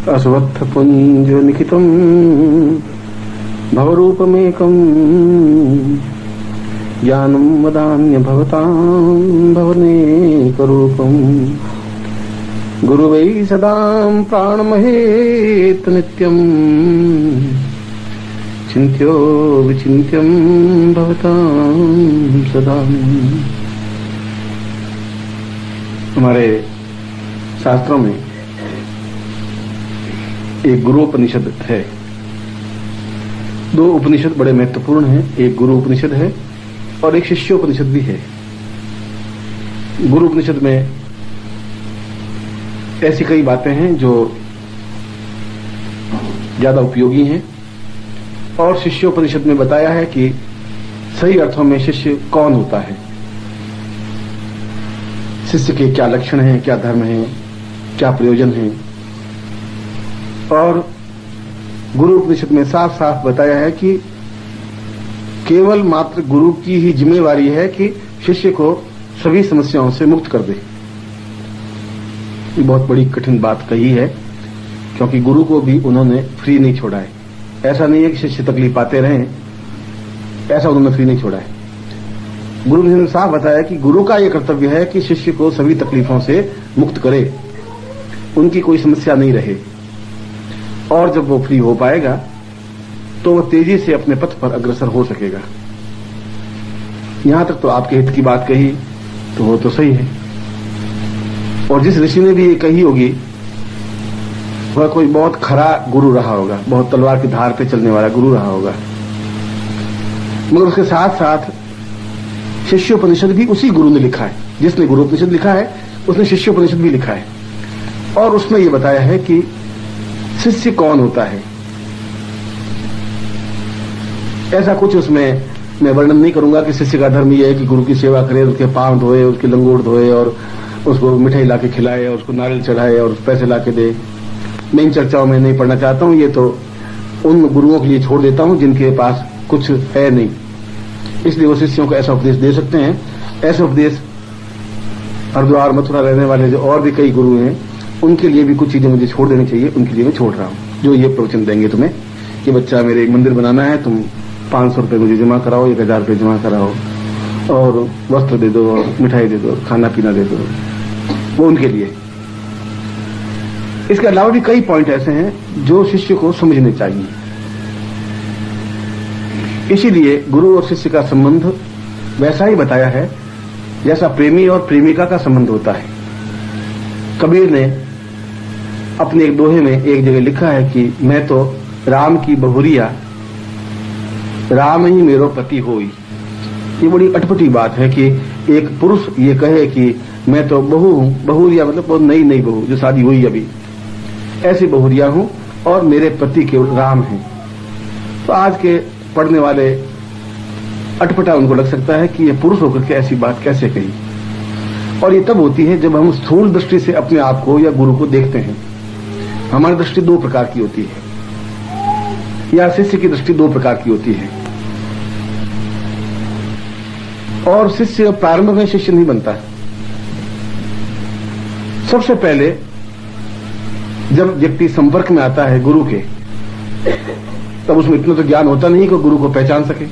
अस्वत्थपुञ्ज निखितं भवरूपमेकं ज्ञानं वदान्य भवतां भवनेकरूपं गुरुवै सदां प्राणमहेत नित्यं चिन्त्यो विचिन्त्यं भवतां सदा। हमारे शास्त्रों में एक गुरु उपनिषद है। दो उपनिषद बड़े महत्वपूर्ण हैं, एक गुरु उपनिषद है और एक शिष्योपनिषद भी है। गुरु उपनिषद में ऐसी कई बातें हैं जो ज्यादा उपयोगी हैं और शिष्योपनिषद में बताया है कि सही अर्थों में शिष्य कौन होता है, शिष्य के क्या लक्षण हैं, क्या धर्म हैं, क्या प्रयोजन हैं। और गुरु उपनिषद में साफ साफ बताया है कि केवल मात्र गुरु की ही जिम्मेवारी है कि शिष्य को सभी समस्याओं से मुक्त कर दे। ये बहुत बड़ी कठिन बात कही है, क्योंकि गुरु को भी उन्होंने फ्री नहीं छोड़ा है। ऐसा नहीं है कि शिष्य तकलीफ पाते रहें, ऐसा उन्होंने फ्री नहीं छोड़ा है। गुरु ने साफ बताया कि गुरु का यह कर्तव्य है कि शिष्य को सभी तकलीफों से मुक्त करे, उनकी कोई समस्या नहीं रहे। और जब वो फ्री हो पाएगा तो वो तेजी से अपने पथ पर अग्रसर हो सकेगा। यहां तक तो आपके हित की बात कही तो वो तो सही है। और जिस ऋषि ने भी ये कही होगी वह कोई बहुत खरा गुरु रहा होगा, बहुत तलवार की धार पे चलने वाला गुरु रहा होगा। मगर उसके साथ साथ शिष्योपनिषद भी उसी गुरु ने लिखा है। जिसने गुरु उपनिषद लिखा है उसने शिष्योपनिषद भी लिखा है और उसमें यह बताया है कि शिष्य कौन होता है। ऐसा कुछ उसमें मैं वर्णन नहीं करूंगा कि शिष्य का धर्म यह है कि गुरु की सेवा करे, उसके पांव धोए, उसकी लंगोट धोए और उसको मिठाई लाके खिलाए और उसको नारियल चढ़ाए और पैसे लाके दे। मैं इन चर्चाओं में नहीं पढ़ना चाहता हूं। ये तो उन गुरुओं के लिए छोड़ देता हूं जिनके पास कुछ है नहीं, इसलिए वो शिष्यों को ऐसा उपदेश दे सकते हैं। ऐसा उपदेश हरिद्वार मथुरा रहने वाले जो और भी कई गुरु हैं उनके लिए भी कुछ चीजें मुझे छोड़ देनी चाहिए, उनके लिए मैं छोड़ रहा हूं। जो ये प्रवचन देंगे तुम्हें कि बच्चा मेरे एक मंदिर बनाना है, तुम 500 रुपए मुझे जमा कराओ, 1000 रुपए जमा कराओ और वस्त्र दे दो और मिठाई दे दो, खाना पीना दे दो, वो उनके लिए। इसके अलावा भी कई पॉइंट ऐसे हैं जो शिष्य को समझने चाहिए। इसीलिए गुरु और शिष्य का संबंध वैसा ही बताया है जैसा प्रेमी और प्रेमिका का संबंध होता है। कबीर ने अपने एक दोहे में एक जगह लिखा है कि मैं तो राम की बहुरिया, राम ही मेरो पति होई। ये बड़ी अटपटी बात है कि एक पुरुष ये कहे कि मैं तो बहू हूं, बहुरिया मतलब बहुत नई नई बहू जो शादी हुई अभी, ऐसी बहुरिया हूं और मेरे पति केवल राम हैं। तो आज के पढ़ने वाले अटपटा उनको लग सकता है कि ये पुरुष होकर के ऐसी बात कैसे कही। और ये तब होती है जब हम स्थूल दृष्टि से अपने आप को या गुरु को देखते हैं। हमारी दृष्टि दो प्रकार की होती है, या शिष्य की दृष्टि दो प्रकार की होती है। और शिष्य प्रारंभ में शिष्य नहीं बनता। सबसे पहले जब व्यक्ति संपर्क में आता है गुरु के, तब उसमें इतना तो ज्ञान होता नहीं कि गुरु को पहचान सके।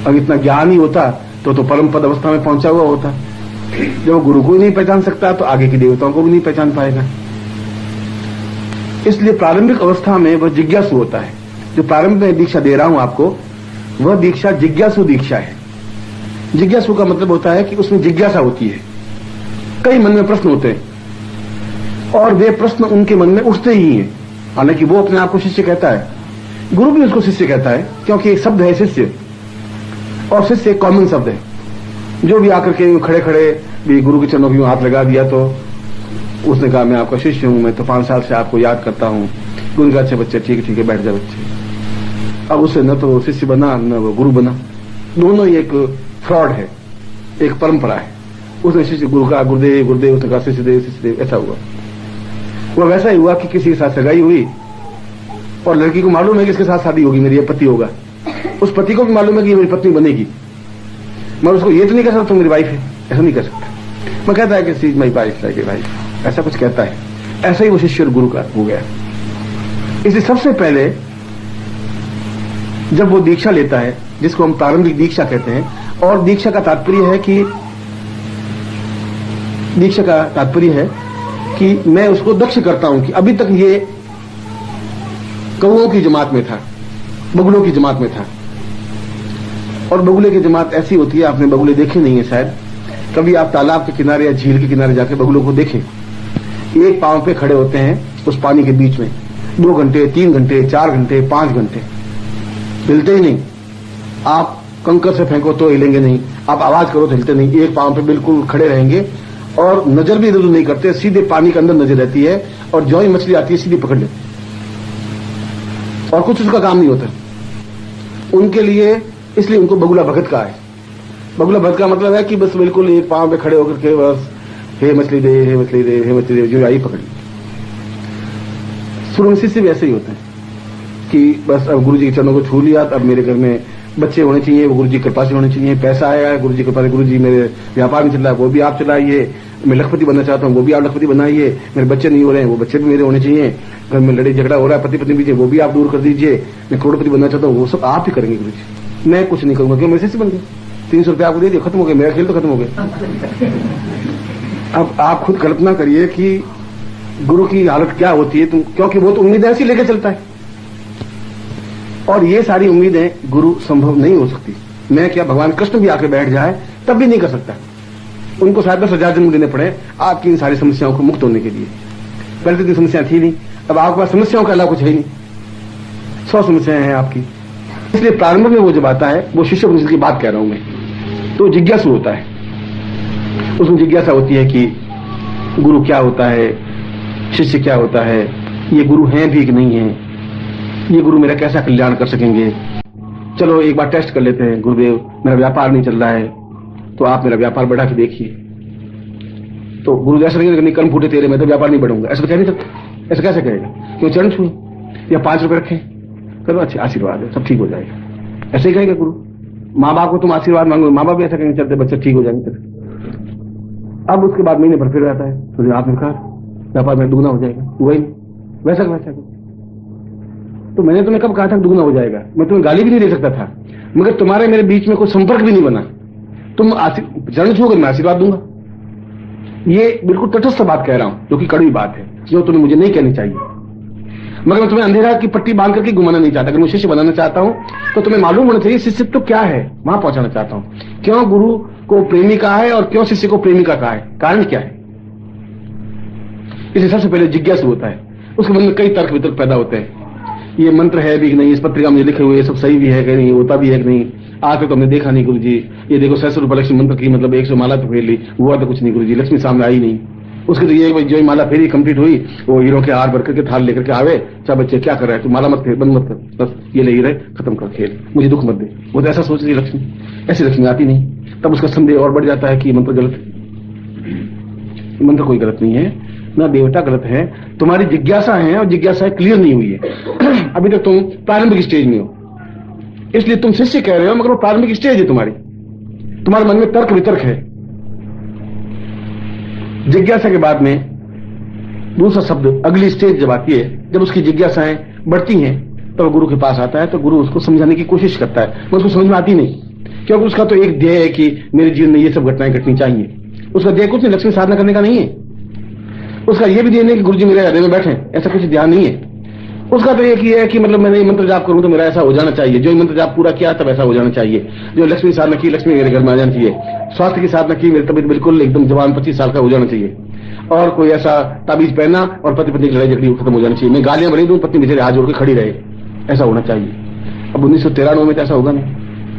अब इतना ज्ञान ही होता तो परम पद अवस्था में पहुंचा हुआ होता। जब वो गुरु को ही नहीं पहचान सकता तो आगे के देवताओं को भी नहीं पहचान पाएगा। इसलिए प्रारंभिक अवस्था में वह जिज्ञासु होता है। जो प्रारंभ में दीक्षा दे रहा हूं आपको, वह दीक्षा जिज्ञासु दीक्षा है। जिज्ञासु का मतलब होता है कि उसमें जिज्ञासा होती है, कई मन में प्रश्न होते हैं और वे प्रश्न उनके मन में उठते ही हैं। हालांकि वो अपने आप को शिष्य कहता है, गुरु भी उसको शिष्य कहता है, क्योंकि एक शब्द है शिष्य और शिष्य एक कॉमन शब्द है। जो भी आकर के खड़े खड़े भी गुरु के चरणों की हाथ लगा दिया तो उसने कहा मैं आपका शिष्य हूं, मैं तो 5 साल से आपको याद करता हूं। गुरु का अच्छे बच्चे, ठीक है बैठ जा बच्चे। अब उससे न तो शिष्य बना न वो गुरु बना, दोनों ही एक फ्रॉड है, एक परंपरा है। उसने शिष्य गुरु का गुरुदेव गुरुदेव, उसने कहा शिष्य देव, ऐसा हुआ। वह वैसा ही हुआ कि किसी के साथ सगाई हुई और लड़की को मालूम है कि इसके साथ शादी होगी, मेरी पति होगा। उस पति को भी मालूम है कि मेरी पत्नी बनेगी, मगर उसको ये तो नहीं कह सकता तुम मेरी वाइफ है, ऐसा नहीं कर सकता। मैं कहता है कि see my wife like a wife, ऐसा कुछ कहता है। ऐसा ही वो शिष्य और गुरु का हो गया। इसलिए सबसे पहले जब वो दीक्षा लेता है, जिसको हम प्रारंभिक दीक्षा कहते हैं, और दीक्षा का तात्पर्य है कि मैं उसको दक्ष करता हूं कि अभी तक ये कौओं की जमात में था, बगुलों की जमात में था। और बगुले की जमात ऐसी होती है, आपने बगुले देखे नहीं है शायद, कभी आप तालाब के किनारे या झील के किनारे जाके बगुलों को देखें, एक पांव पे खड़े होते हैं उस पानी के बीच में 2 घंटे, 3 घंटे, 4 घंटे, 5 घंटे, हिलते ही नहीं। आप कंकर से फेंको तो हिलेंगे नहीं, आप आवाज करो तो हिलते नहीं, एक पांव पे बिल्कुल खड़े रहेंगे और नजर भी इधर उधर नहीं करते, सीधे पानी के अंदर नजर रहती है और जो ही मछली आती है सीधी पकड़ लेते और कुछ उसका काम नहीं होता उनके लिए। इसलिए उनको बगुला भगत का है। बगुला भगत का मतलब है कि बस बिल्कुल एक पांव पे खड़े होकर के बस हे मछली दे, हे मछली दे, हे मछली दे, जो आई पकड़ ली। सूर्यवंशी से भी ऐसे ही होता है कि बस अब गुरुजी के चरणों को छू लिया, अब मेरे घर में बच्चे होने चाहिए, वो गुरुजी की कृपा से होने चाहिए, पैसा आया है गुरुजी की कृपा से, गुरुजी मेरे व्यापार नहीं चल रहा है वो भी आप चलाइए, मैं लखपति बनना चाहता हूँ वो भी आप लखपति बनाइए, मेरे बच्चे नहीं हो रहे हैं वो बच्चे भी मेरे होने चाहिए, घर में लड़ाई झगड़ा हो रहा है पति पत्नी बीच वो भी आप दूर कर दीजिए, मैं करोड़पति बनना चाहता हूँ वो सब आप ही करेंगे गुरुजी, मैं कुछ नहीं करूंगा। क्यों? मेरे से बन गए, 300 रुपया आपको दे दिया, खत्म हो गया, मेरा खेल तो खत्म हो गया। अब आप खुद कल्पना करिए कि गुरु की हालत क्या होती है, क्योंकि वो तो उम्मीद ऐसी लेकर चलता है और ये सारी उम्मीदें गुरु संभव नहीं हो सकती। मैं क्या, भगवान कृष्ण भी आके बैठ जाए तब भी नहीं कर सकता। उनको शायद 10,000 जन्म देने पड़े आपकी इन सारी समस्याओं को मुक्त होने के लिए। पहले तो इतनी समस्या थी नहीं, अब आपके पास समस्याओं का अलावा कुछ है नहीं, 100 समस्याएं हैं आपकी। इसलिए प्रारंभ में वो जब आता है, वो शिष्य उपनिषद की बात कह रहा हूं मैं, तो जिज्ञासु होता है, उसमें जिज्ञासा होती है कि गुरु क्या होता है, शिष्य क्या होता है, ये गुरु हैं भी कि नहीं है, ये गुरु मेरा कैसा कल्याण कर सकेंगे। चलो एक बार टेस्ट कर लेते हैं, गुरुदेव मेरा व्यापार नहीं चल रहा है तो आप मेरा व्यापार बढ़ा के देखिए। तो गुरु ऐसा नहीं, कर्म फूटे तेरे, मैं तो व्यापार नहीं बढ़ाऊंगा, ऐसा तो कह नहीं सकता। ऐसा कैसे कहेगा? क्यों? चरण छुए या 5 रुपए रखें, चलो अच्छे आशीर्वाद है, सब ठीक हो जाएगा, ऐसे ही कहेगा गुरु। माँ बाप को तुम आशीर्वाद मांगो, माँ बाप भी ऐसा कहेंगे, चलते बच्चे ठीक हो जाएंगे। अब उसके बाद महीने भर फिर रहता है, तो आपने कहा व्यापार में दुगना हो जाएगा, हुआ ही नहीं, वैसा वैसा। तो मैंने तुम्हें कब कहा था दुगना हो जाएगा? मैं तुम्हें गाली भी नहीं दे सकता था, मगर तुम्हारे मेरे बीच में कोई संपर्क भी नहीं बना। तुम चरण छूकर मैं आशीर्वाद दूंगा। ये बिल्कुल तटस्थ बात कह रहा हूं, जो कि कड़वी बात है, जो तुम्हें मुझे नहीं कहनी चाहिए, मगर मैं तुम्हें अंधेरा की पट्टी बांध करके घुमाना नहीं चाहता। अगर मैं शिष्य बनाना चाहता हूं तो तुम्हें मालूम होना चाहिए शिष्यत्व तो क्या है, वहां पहुंचाना चाहता हूं। क्यों गुरु को प्रेमी कहा है और क्यों शिष्य को प्रेमिका कहा है, कारण क्या है? इसलिए सबसे पहले जिज्ञासु होता है, उसके मन में कई तर्क वितर्क पैदा होते हैं। ये मंत्र है भी कि नहीं, इस पत्रिका में लिखे हुए ये सब सही भी है कि नहीं, होता भी है कि नहीं, आज तो हमने देखा नहीं गुरुजी। ये देखो 600 रुपये लक्ष्मी मंत्र की, मतलब 100 माला तो फेर ली, हुआ तो कुछ नहीं गुरुजी, लक्ष्मी सामने आई नहीं। उसके तो ये जो माला फेरी कंप्लीट हुई, वो हीरो के हार भर करके थाल लेकर के आवे, अच्छा बच्चे क्या कर रहा है, तू माला मत फेर, बंद मत कर, बस ये ले ही रहे, खत्म कर खेल, मुझे दुख मत दे। वो तो ऐसा सोच रही लक्ष्मी, ऐसी लक्ष्मी आती नहीं। तब उसका संदेह और बढ़ जाता है कि मंत्र गलत है। मंत्र कोई गलत नहीं है, ना देवता गलत है, तुम्हारी जिज्ञासा है और जिज्ञासा क्लियर नहीं हुई है। अभी तक तुम प्रारंभिक स्टेज में हो, इसलिए तुम शिष्य कह रहे हो, मगर वो प्रारंभिक स्टेज है तुम्हारी, तुम्हारे मन में तर्क वितर्क है। जिज्ञासा के बाद में दूसरा शब्द अगली स्टेज जब आती है, जब उसकी जिज्ञासाएं बढ़ती हैं, तब तो गुरु के पास आता है, तो गुरु उसको समझाने की कोशिश करता है, मगर उसको समझ में आती नहीं, क्योंकि उसका तो एक ध्येय है कि मेरे जीवन में ये सब घटनाएं घटनी चाहिए। उसका ध्येय कुछ नहीं, लक्ष्मी साधना करने का नहीं है। उसका ये भी ध्यान नहीं कि गुरुजी मेरे हृदय में बैठे, ऐसा कुछ ध्यान नहीं है। उसका तो एक ही है कि मतलब मैंने ये मंत्र जाप करूं तो मेरा ऐसा हो जाना चाहिए, जो मंत्र जाप पूरा किया तब ऐसा हो जाना चाहिए, जो लक्ष्मी साधना की लक्ष्मी मेरे घर में आ जानी चाहिए, स्वास्थ्य की साधना की मेरी तबीयत बिल्कुल एकदम जवान 25 साल का हो जाना चाहिए, और कोई ऐसा ताबीज पहना और पति पत्नी की लड़ाई झगड़ी खत्म हो जानी चाहिए, मैं गालियां भरी दूं, पत्नी बेचारे हाथ जोड़ के खड़ी रहे, ऐसा होना चाहिए। अब 1993 में तो ऐसा होगा नहीं,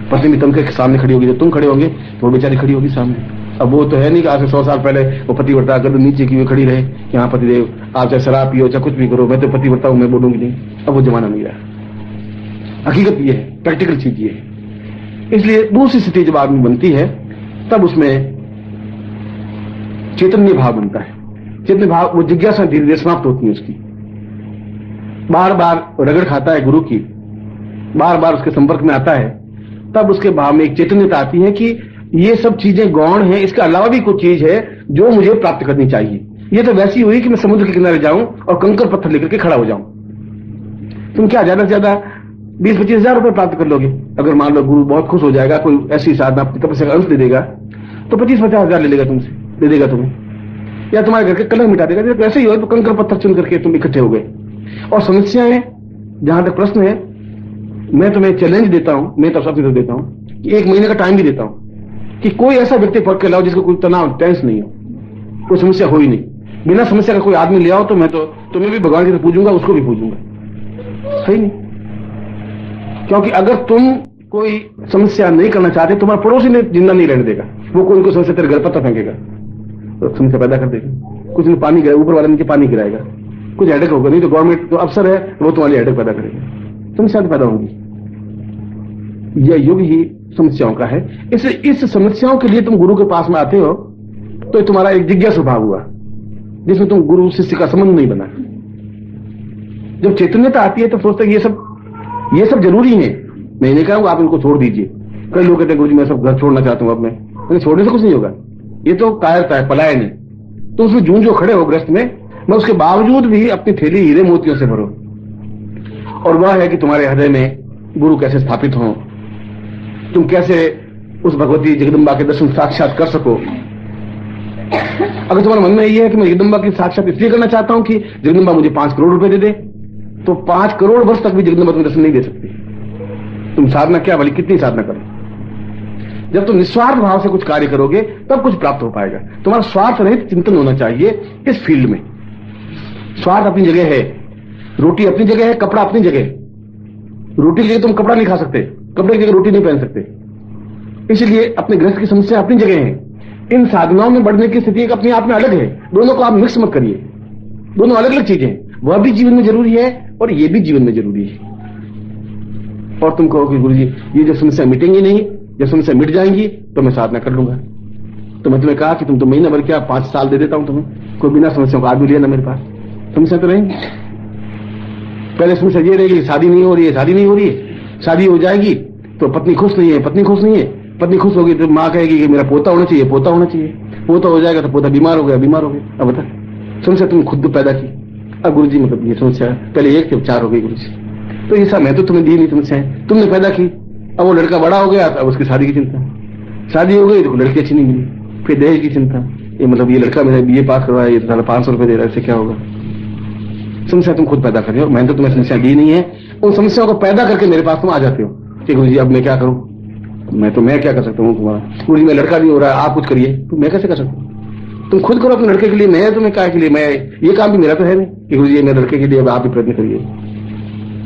पत्नी भी तुम के सामने खड़ी होगी, जब तुम खड़े होंगे तो वो बेचारी खड़ी होगी सामने। अब वो तो है नहीं कि आज से 100 साल पहले वो पतिव्रता कर नीचे की हुई खड़ी रहे कि हाँ पतिदेव आप चाहे शराब पियो चाहे कुछ भी करो, मैं तो पतिव्रता हूं, मैं बोलूंगी नहीं। अब वो जमाना नहीं रहा, हकीकत ये है, प्रैक्टिकल चीज ये है। इसलिए दूसरी स्थिति जब आदमी बनती है, तब उसमें चैतन्य भाव बनता है। चैतन्य भाव, वो जिज्ञासा धीरे धीरे समाप्त होती है उसकी, बार बार रगड़ खाता है गुरु की, बार बार उसके संपर्क में आता है, तब उसके भाव में एक चैतन्यता आती है कि ये सब चीजें गौण हैं, इसके अलावा भी कुछ चीज है जो मुझे प्राप्त करनी चाहिए। ये तो वैसी हुई कि मैं समुद्र के किनारे जाऊं और कंकर पत्थर लेकर के खड़ा हो जाऊं, तुम क्या ज्यादा से ज्यादा 20-25 हजार रुपए प्राप्त कर लोगे। अगर मान लो गुरु बहुत खुश हो जाएगा, कोई ऐसी साधना तपस्या का अंश दे देगा, तो 25-50 हजार ले लेगा तुमसे, दे देगा तुम्हें, या तुम्हारे घर के कलंक मिटा देगा। जब ऐसे ही हो तो कंकड़ पत्थर चुन करके तुम इकट्ठे हो गए। और समस्याएं, जहां तक प्रश्न है, मैं तुम्हें चैलेंज देता हूं, मैं तो सबसे देता हूं कि 1 महीने का टाइम भी देता हूं कि कोई ऐसा व्यक्ति पढ़ के लाओ जिसको कोई तनाव, टेंस नहीं हो, कोई समस्या हो ही नहीं। बिना समस्या का कोई आदमी ले आओ तो मैं तो तुम्हें भी भगवान की तरह पूजूंगा, उसको भी पूजूंगा। सही नहीं? क्योंकि अगर तुम कोई समस्या नहीं करना चाहते, तुम्हारा पड़ोसी ने जिंदा नहीं रहने देगा, वो कोई उनको समस्या तेरे घर पत्थर फेंकेगा, तो समस्या पैदा कर देगा। कुछ ने पानी गिराया, ऊपर वाले नीचे पानी गिराएगा, कुछ हेडेक होगा, नहीं तो गवर्नमेंट जो अफसर है वो तुम्हारी हेडेक पैदा करेगा, समस्या पैदा होगी। यह युग ही समस्याओं का है। इसलिए इस समस्याओं के लिए तुम गुरु के पास में आते हो तो तुम्हारा एक जिज्ञासु भाव हुआ, जिसमें तुम गुरु शिष्य का संबंध नहीं बना। जब चैतन्यता आती है तो सोचते हैं ये सब जरूरी है। मैं नहीं कहूंगा आप इनको छोड़ दीजिए। कई लोग कहते हैं गुरुजी मैं सब घर छोड़ना चाहता हूं, अब मैं छोड़ने से कुछ नहीं होगा, ये तो कायरता है, पलायन है। तो उसमें जूझो खड़े हो ग्रस्त में, मैं उसके बावजूद भी अपनी थैली हीरे मोतियों से भरो। और वह है कि तुम्हारे हृदय में गुरु कैसे स्थापित हो, तुम कैसे उस भगवती जगदम्बा के दर्शन साक्षात कर सको। अगर तुम्हारे मन में यह है कि मैं जगदम्बा की साक्षात इसलिए करना चाहता हूं कि जगदम्बा मुझे 5 करोड़ रुपए दे दे, तो 5 करोड़ वर्ष तक भी जगदम्बा तुम्हें दर्शन नहीं दे सकती। तुम साधना क्या भली कितनी साधना करो, जब तुम निस्वार्थ भाव से कुछ कार्य करोगे तब कुछ प्राप्त हो पाएगा। तुम्हारा स्वार्थ रहित चिंतन होना चाहिए इस फील्ड में। स्वार्थ अपनी जगह है, रोटी अपनी जगह है, कपड़ा अपनी जगह है। रोटी की जगह तुम कपड़ा नहीं खा सकते, कपड़े की जगह रोटी नहीं पहन सकते। इसलिए अपने गृहस्थ की समस्या अपनी जगह है। इन साधनाओं में बढ़ने की स्थिति अपने आप में अलग है, दोनों को आप मिक्स मत करिए, दोनों अलग अलग चीजें हैं। वह भी जीवन में जरूरी है और ये भी जीवन में जरूरी है। और तुम कहो कि गुरुजी ये जब समस्या मिटेंगी नहीं, जब समस्या मिट जाएंगी तो मैं साधना कर लूंगा। तो मैं तुम्हें कहा कि तुम तो महीना भर क्या 5 साल दे देता हूं तुम्हें, कोई बिना समस्याओं का आदमी लिया ना मेरे पास। समस्या तो रहेंगी, पहले समस्या ये रहेगी शादी नहीं हो रही है, शादी नहीं हो रही है, शादी हो जाएगी तो पत्नी खुश नहीं है, पत्नी खुश नहीं है, पत्नी खुश होगी तो माँ कहेगी कि मेरा पोता होना चाहिए, पोता होना चाहिए, पोता हो जाएगा तो पोता बीमार हो गया, बीमार हो गया। अब बता, समस्या तुम खुद पैदा की। अब गुरुजी मतलब ये समस्या पहले 1 से 4 हो गई गुरुजी, तो ये सब मैं तो तुम्हें दी नहीं, समस्याएं तुमने पैदा की। अब वो लड़का बड़ा हो गया, अब उसकी शादी की चिंता, शादी हो गई तो लड़की अच्छी नहीं मिली, फिर दहेज की चिंता। ये मतलब ये लड़का मेरा BA पास करवाया, ये साला 500 रुपए दे रहा है, इससे क्या होगा। समस्या तुम खुद पैदा कर रहे हो, मैंने तो तुम्हें समस्या दी नहीं है। उन समस्याओं को पैदा करके मेरे पास तुम आ जाते हो कि गुरुजी अब मैं क्या करूं, मैं क्या कर सकता हूँ तुम्हारा। गुरुजी मैं लड़का नहीं हो रहा है, आप कुछ करिए। तो मैं कैसे कर सकता हूँ, तुम खुद करो अपने लड़के के लिए, मैं तुम्हें क्या के लिए, मैं ये काम भी मेरा तो है नहीं कि गुरुजी ये मेरे लड़के के लिए अब आप भी प्रयत्न करिए।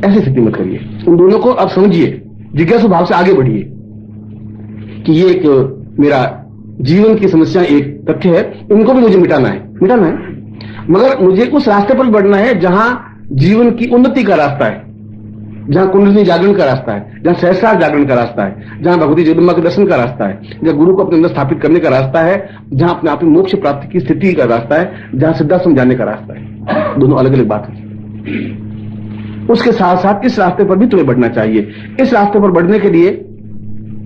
ऐसी स्थिति मत करिए। उन दोनों को अब समझिए, जिज्ञासु भाव से आगे बढ़िए कि ये एक मेरा जीवन की समस्या एक तथ्य है, इनको भी मुझे मिटाना है, मगर मुझे उस रास्ते पर बढ़ना है जहां जीवन की उन्नति का रास्ता है, जहां कुंडलिनी जागरण का रास्ता है, जहां सहस्रार जागरण का रास्ता है, जहां भगवती जगदम्बा के दर्शन का रास्ता है, जहां गुरु को अपने अंदर स्थापित करने का रास्ता है, जहां अपने आप में मोक्ष प्राप्ति की स्थिति का रास्ता है, जहां सिद्धांत समझाने का रास्ता है। दोनों अलग अलग बात है। उसके साथ साथ इस रास्ते पर भी तुम्हें बढ़ना चाहिए। इस रास्ते पर बढ़ने के लिए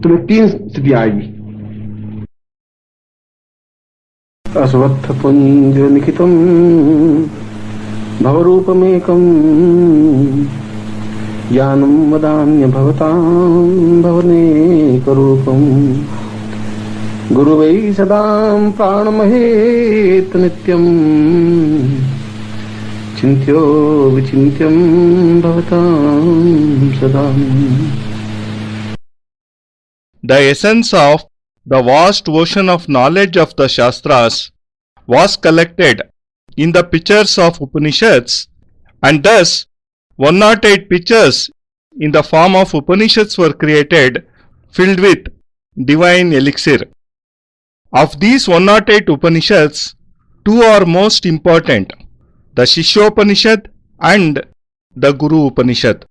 तुम्हें 3 स्थितियां आएगी। अस्वत्थ पुंज निखितम भवरूपमेकम ज्ञानम वदान्य भवतां भवनेकरूपम गुरुवै सदां प्राणमहेत नित्यम चिन्त्यो विचिन्त्यं भवतां सदा। The essence of the vast ocean of knowledge of the Shastras was collected in the pictures of Upanishads, and thus 108 pictures in the form of Upanishads were created, filled with divine elixir. Of these 108 Upanishads, 2 are most important: the Shishyopanishad and the Guru Upanishad.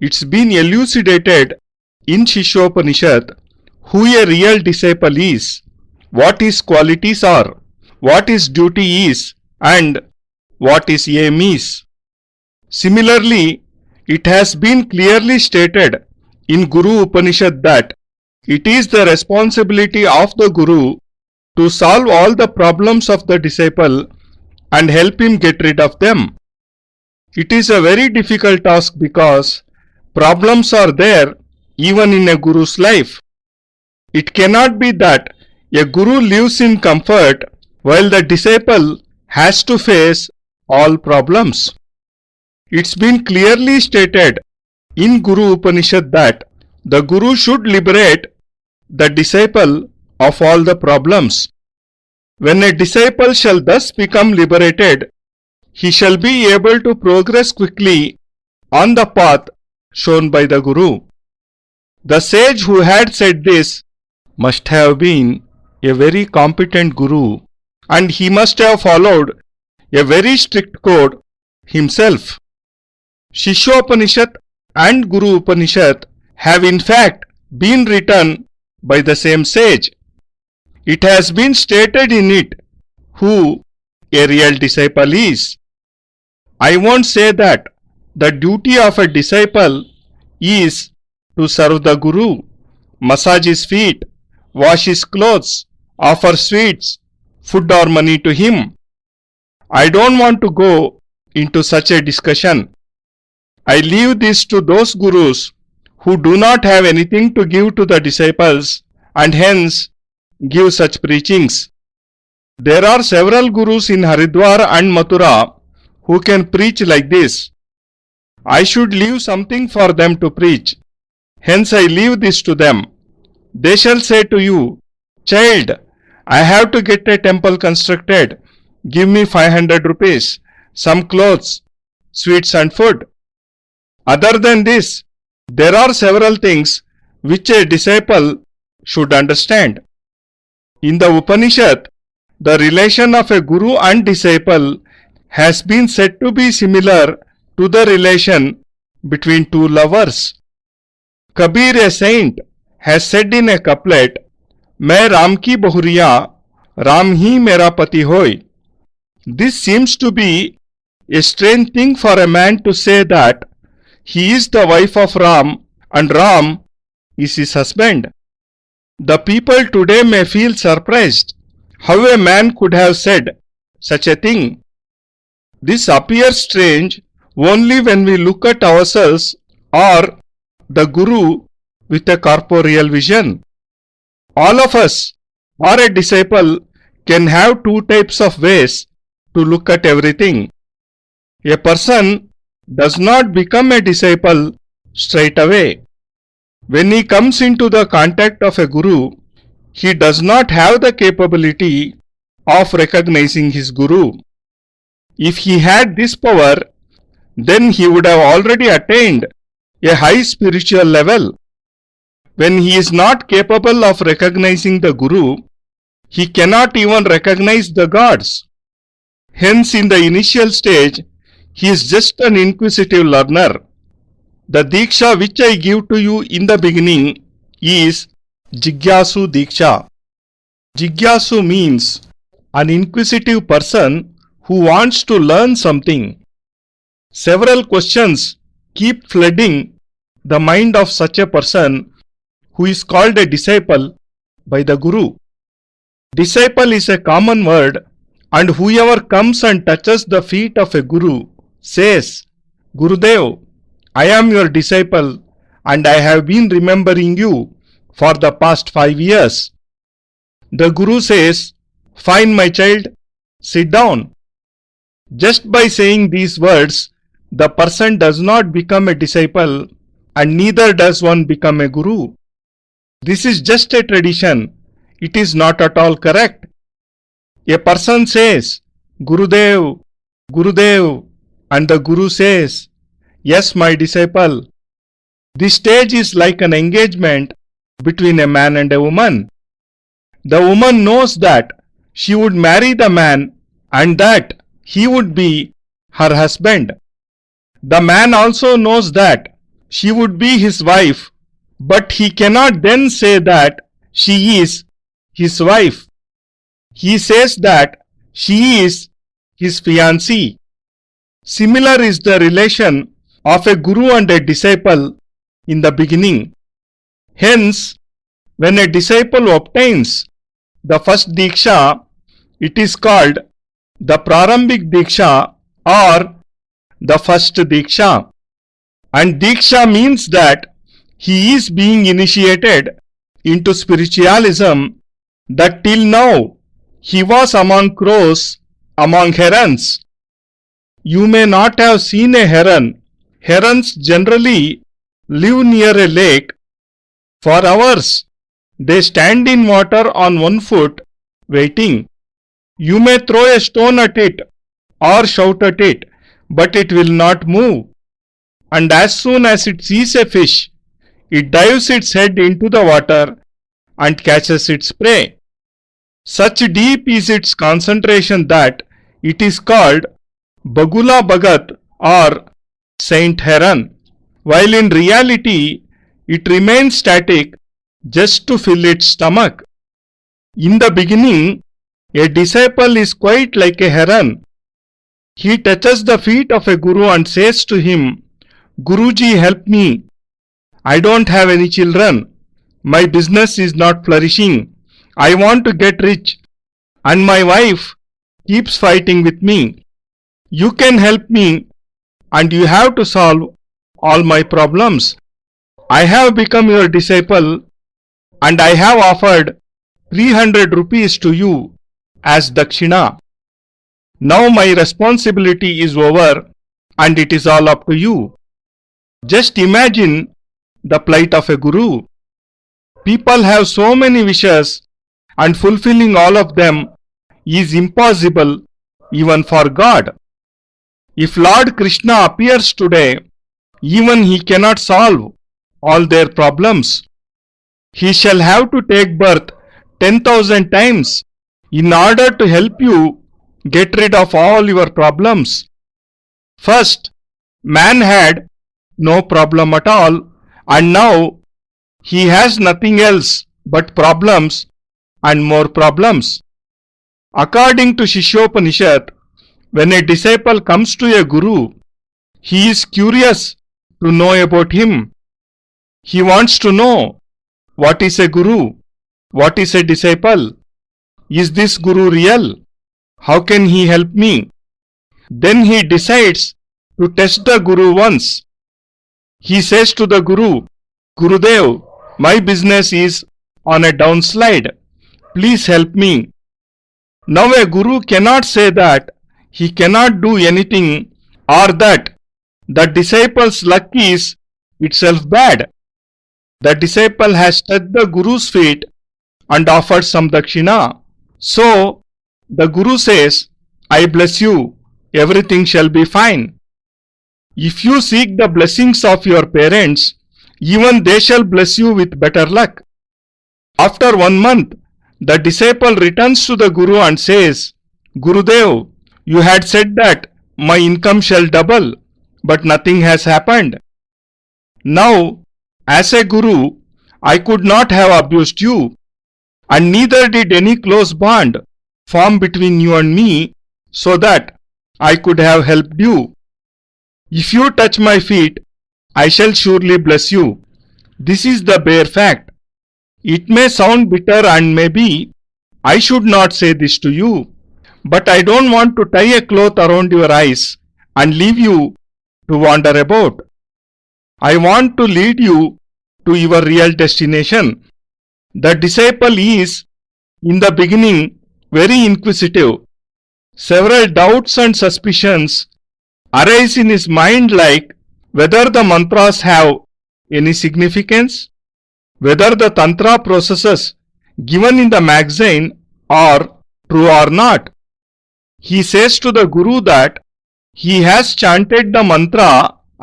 It's been elucidated in Shishyopanishad who a real disciple is, what his qualities are, what his duty is, and what his aim is. Similarly, it has been clearly stated in Guru Upanishad that it is the responsibility of the Guru to solve all the problems of the disciple and help him get rid of them. It is a very difficult task because problems are there even in a guru's life. It cannot be that a guru lives in comfort while the disciple has to face all problems. It's been clearly stated in Guru Upanishad that the guru should liberate the disciple of all the problems. When a disciple shall thus become liberated, he shall be able to progress quickly on the path shown by the Guru. The sage who had said this must have been a very competent Guru, and he must have followed a very strict code himself. Shishyopanishad and Guru Upanishad have in fact been written by the same sage. It has been stated in it who a real disciple is. I won't say that the duty of a disciple is to serve the Guru, massage his feet, wash his clothes, offer sweets, food or money to him. I don't want to go into such a discussion. I leave this to those gurus who do not have anything to give to the disciples and hence give such preachings. There are several gurus in Haridwar and Mathura who can preach like this. I should leave something for them to preach. Hence I leave this to them. They shall say to you, "Child, I have to get a temple constructed. Give me 500 rupees, some clothes, sweets and food." Other than this, there are several things which a disciple should understand. In the Upanishad, the relation of a guru and disciple has been said to be similar to the relation between two lovers. Kabir, a saint, has said in a couplet, "मैं राम की बहुरिया, राम ही मेरा पति होय." This seems to be a strange thing for a man to say that he is the wife of Ram and Ram is his husband. The people today may feel surprised how a man could have said such a thing. This appears strange only when we look at ourselves or the Guru with a corporeal vision. All of us or a disciple can have two types of ways to look at everything. A person does not become a disciple straight away. When he comes into the contact of a Guru, he does not have the capability of recognizing his Guru. If he had this power, then he would have already attained a high spiritual level. When he is not capable of recognizing the Guru, he cannot even recognize the gods. Hence, in the initial stage, he is just an inquisitive learner. The Diksha which I give to you in the beginning is Jigyasu Diksha. Jigyasu means an inquisitive person who wants to learn something. Several questions keep flooding the mind of such a person who is called a disciple by the Guru. Disciple is a common word, and whoever comes and touches the feet of a Guru says, "Gurudev, I am your disciple and I have been remembering you for the past 5 years. The Guru says, "Fine, my child, sit down." Just by saying these words, the person does not become a disciple and neither does one become a Guru. This is just a tradition. It is not at all correct. A person says, "Gurudev, Gurudev," and the Guru says, "Yes, my disciple." This stage is like an engagement between a man and a woman. The woman knows that she would marry the man and that he would be her husband. The man also knows that she would be his wife, but he cannot then say that she is his wife. He says that she is his fiancée. Similar is the relation of a guru and a disciple in the beginning. Hence, when a disciple obtains the first Diksha, it is called the Parampoojya Diksha or the first Diksha. And Diksha means that he is being initiated into spiritualism that till now he was among crows, among herons. You may not have seen a heron. Herons generally live near a lake for hours. They stand in water on one foot, waiting. You may throw a stone at it or shout at it, but it will not move. And as soon as it sees a fish, it dives its head into the water and catches its prey. Such deep is its concentration that it is called Bagula Bhagat or Saint Heron, while in reality it remains static just to fill its stomach. In the beginning, a disciple is quite like a heron. He touches the feet of a guru and says to him, "Guruji, help me. I don't have any children. My business is not flourishing. I want to get rich, and my wife keeps fighting with me. You can help me, and you have to solve all my problems. I have become your disciple, and I have offered 300 rupees to you as dakshina. Now my responsibility is over, and it is all up to you." Just imagine the plight of a guru. People have so many wishes, and fulfilling all of them is impossible even for God. If Lord Krishna appears today, even he cannot solve all their problems. He shall have to take birth 10,000 times in order to help you get rid of all your problems. First, man had no problem at all, and now he has nothing else but problems and more problems. According to Shishyopanishad, when a disciple comes to a guru, he is curious to know about him. He wants to know, what is a guru? What is a disciple? Is this guru real? How can he help me? Then he decides to test the guru once. He says to the guru, "Gurudev, my business is on a downslide. Please help me." Now a guru cannot say that he cannot do anything or that the disciple's luck is itself bad. The disciple has touched the guru's feet and offered some dakshina. So the guru says, "I bless you, everything shall be fine." If you seek the blessings of your parents, even they shall bless you with better luck. After 1 month, the disciple returns to the guru and says, "Gurudev, you had said that my income shall double, but nothing has happened. Now, as a guru, I could not have abused you, and neither did any close bond form between you and me, so that I could have helped you. If you touch my feet, I shall surely bless you. This is the bare fact. It may sound bitter, and maybe I should not say this to you, but I don't want to tie a cloth around your eyes and leave you to wander about. I want to lead you to your real destination." The disciple is, in the beginning, very inquisitive. Several doubts and suspicions arise in his mind, like whether the mantras have any significance, whether the tantra processes given in the magazine are true or not. He says to the guru that he has chanted the mantra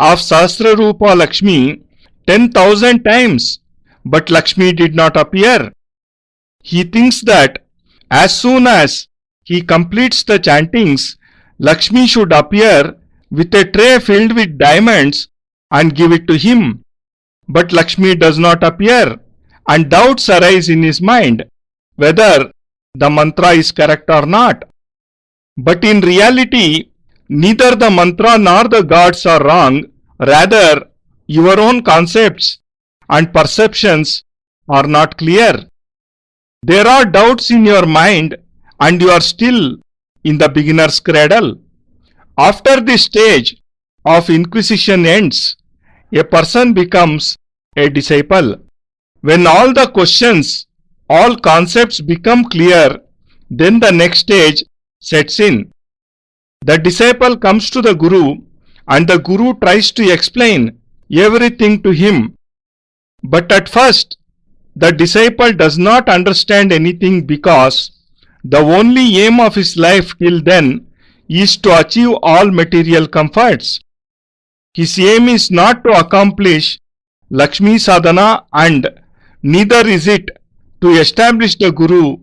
of Sahasrarupa Lakshmi 10,000 times, but Lakshmi did not appear. He thinks that as soon as he completes the chantings, Lakshmi should appear with a tray filled with diamonds and give it to him. But Lakshmi does not appear, and doubts arise in his mind whether the mantra is correct or not. But in reality, neither the mantra nor the gods are wrong, rather your own concepts and perceptions are not clear. There are doubts in your mind, and you are still in the beginner's cradle. After this stage, of inquisition ends, a person becomes a disciple. When all the questions, all concepts become clear, then the next stage sets in. The disciple comes to the Guru and the Guru tries to explain everything to him. But at first, the disciple does not understand anything because the only aim of his life till then is to achieve all material comforts. His aim is not to accomplish Lakshmi sadhana and neither is it to establish the Guru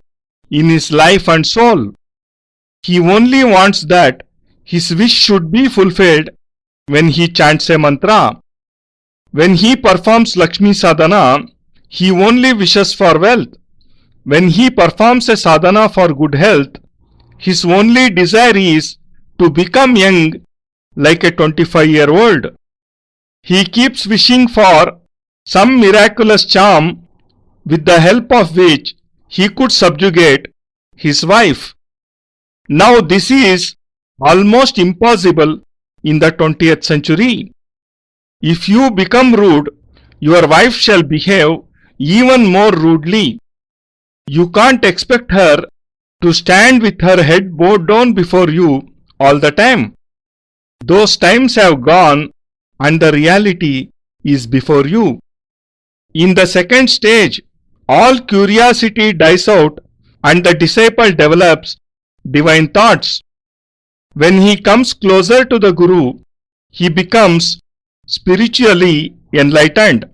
in his life and soul. He only wants that his wish should be fulfilled when he chants a mantra. When he performs Lakshmi sadhana, he only wishes for wealth. When he performs a sadhana for good health, his only desire is to become young like a 25-year-old. He keeps wishing for some miraculous charm with the help of which he could subjugate his wife. Now this is almost impossible in the 20th century. If you become rude, your wife shall behave even more rudely. You can't expect her to stand with her head bowed down before you all the time. Those times have gone and the reality is before you. In the second stage, all curiosity dies out and the disciple develops divine thoughts. When he comes closer to the Guru, he becomes spiritually enlightened.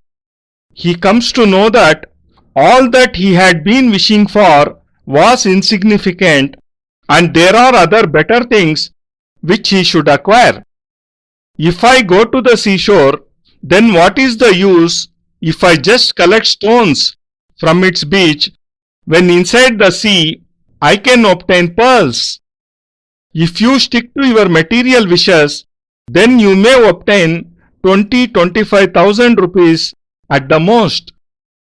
He comes to know that all that he had been wishing for was insignificant and there are other better things which he should acquire. If I go to the seashore, then what is the use if I just collect stones from its beach when inside the sea I can obtain pearls? If you stick to your material wishes, then you may obtain 20,000-25,000 rupees at the most.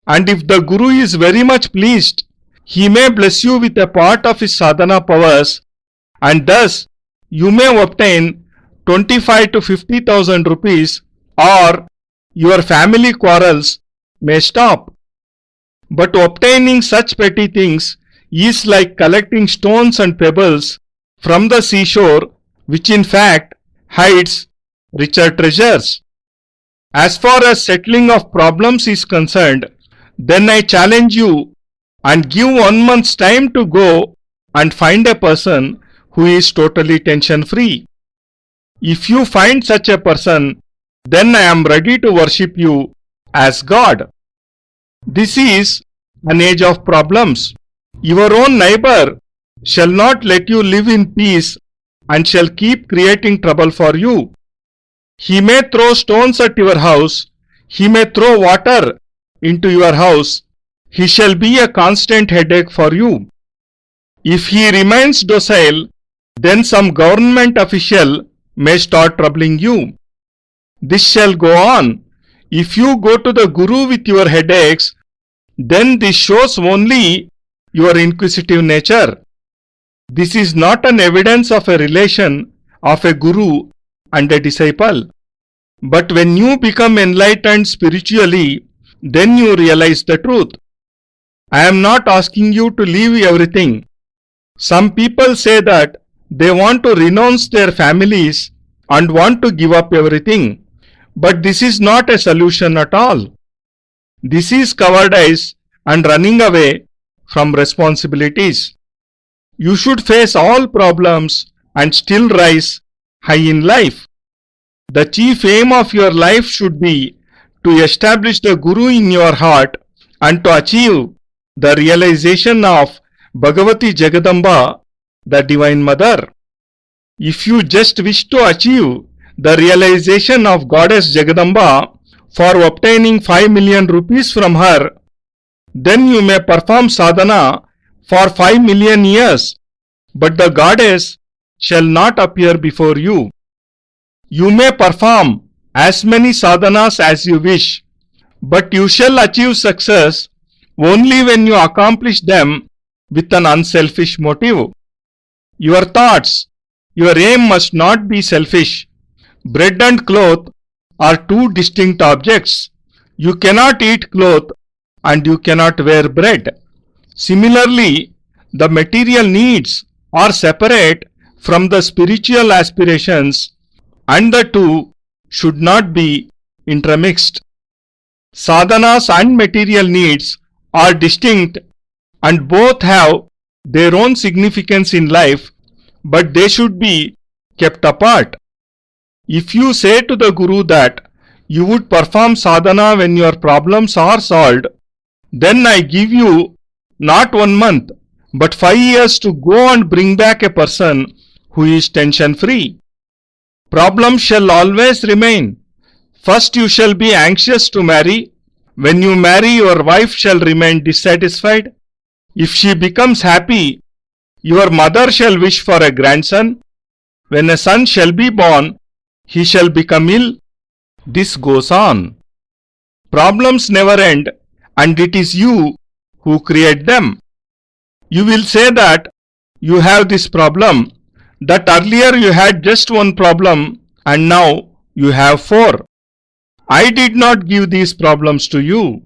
And if the Guru is very much pleased, he may bless you with a part of his sadhana powers and thus you may obtain 25 to 50,000 rupees or your family quarrels may stop. But obtaining such petty things is like collecting stones and pebbles from the seashore, which in fact hides richer treasures. As far as settling of problems is concerned, then I challenge you and give 1 month's time to go and find a person who is totally tension free. If you find such a person, then I am ready to worship you as God. This is an age of problems. Your own neighbor shall not let you live in peace and shall keep creating trouble for you. He may throw stones at your house, he may throw water into your house, he shall be a constant headache for you. If he remains docile, then some government official may start troubling you. This shall go on. If you go to the Guru with your headaches, then this shows only your inquisitive nature. This is not an evidence of a relation of a Guru and a disciple. But when you become enlightened spiritually, then you realize the truth. I am not asking you to leave everything. Some people say that they want to renounce their families and want to give up everything. But this is not a solution at all. This is cowardice and running away from responsibilities. You should face all problems and still rise high in life. The chief aim of your life should be to establish the Guru in your heart and to achieve the realization of Bhagavati Jagadamba, the Divine Mother. If you just wish to achieve the realization of Goddess Jagadamba for obtaining 5 million rupees from her, then you may perform sadhana for 5 million years, but the Goddess shall not appear before you. You may perform as many sadhanas as you wish, but you shall achieve success only when you accomplish them with an unselfish motive. Your thoughts, your aim must not be selfish. Bread and cloth are two distinct objects. You cannot eat cloth and you cannot wear bread. Similarly, the material needs are separate from the spiritual aspirations, and the two should not be intermixed. Sadhanas and material needs are distinct and both have their own significance in life, but they should be kept apart. If you say to the Guru that you would perform sadhana when your problems are solved, then I give you not 1 month but 5 years to go and bring back a person who is tension free. Problems shall always remain. First you shall be anxious to marry. When you marry, your wife shall remain dissatisfied. If she becomes happy, your mother shall wish for a grandson. When a son shall be born, he shall become ill. This goes on. Problems never end, and it is you who create them. You will say that you have this problem, that earlier you had just one problem and now you have 4. I did not give these problems to you.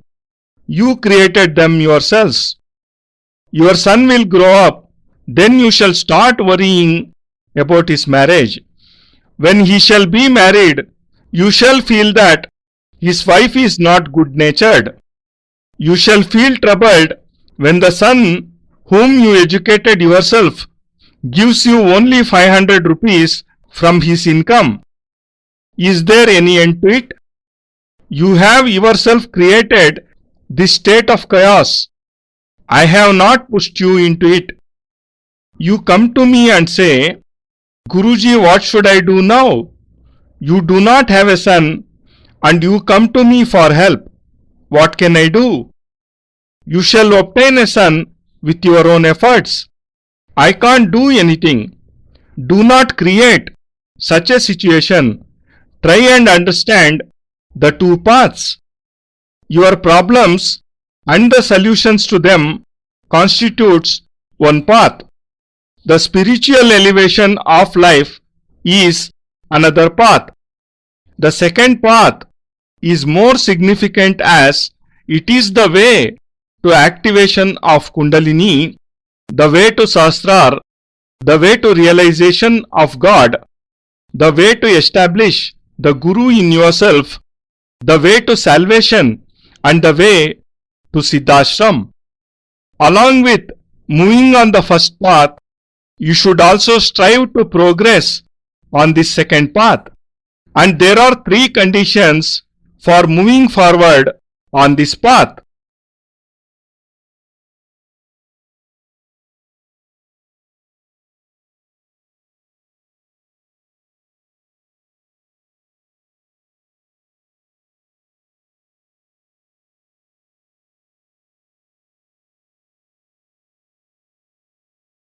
You created them yourselves. Your son will grow up, then you shall start worrying about his marriage. When he shall be married, you shall feel that his wife is not good-natured. You shall feel troubled when the son whom you educated yourself gives you only 500 rupees from his income. Is there any end to it? You have yourself created this state of chaos. I have not pushed you into it. You come to me and say, Guruji, what should I do now? You do not have a son and you come to me for help. What can I do? You shall obtain a son with your own efforts. I can't do anything. Do not create such a situation. Try and understand the two paths. Your problems and the solutions to them constitutes one path. The spiritual elevation of life is another path. The second path is more significant as it is the way to activation of Kundalini, the way to Sahasrar, the way to realization of God, the way to establish the Guru in yourself, the way to salvation, and the way to Siddhashram. Along with moving on the first path, you should also strive to progress on this second path. And there are 3 conditions for moving forward on this path.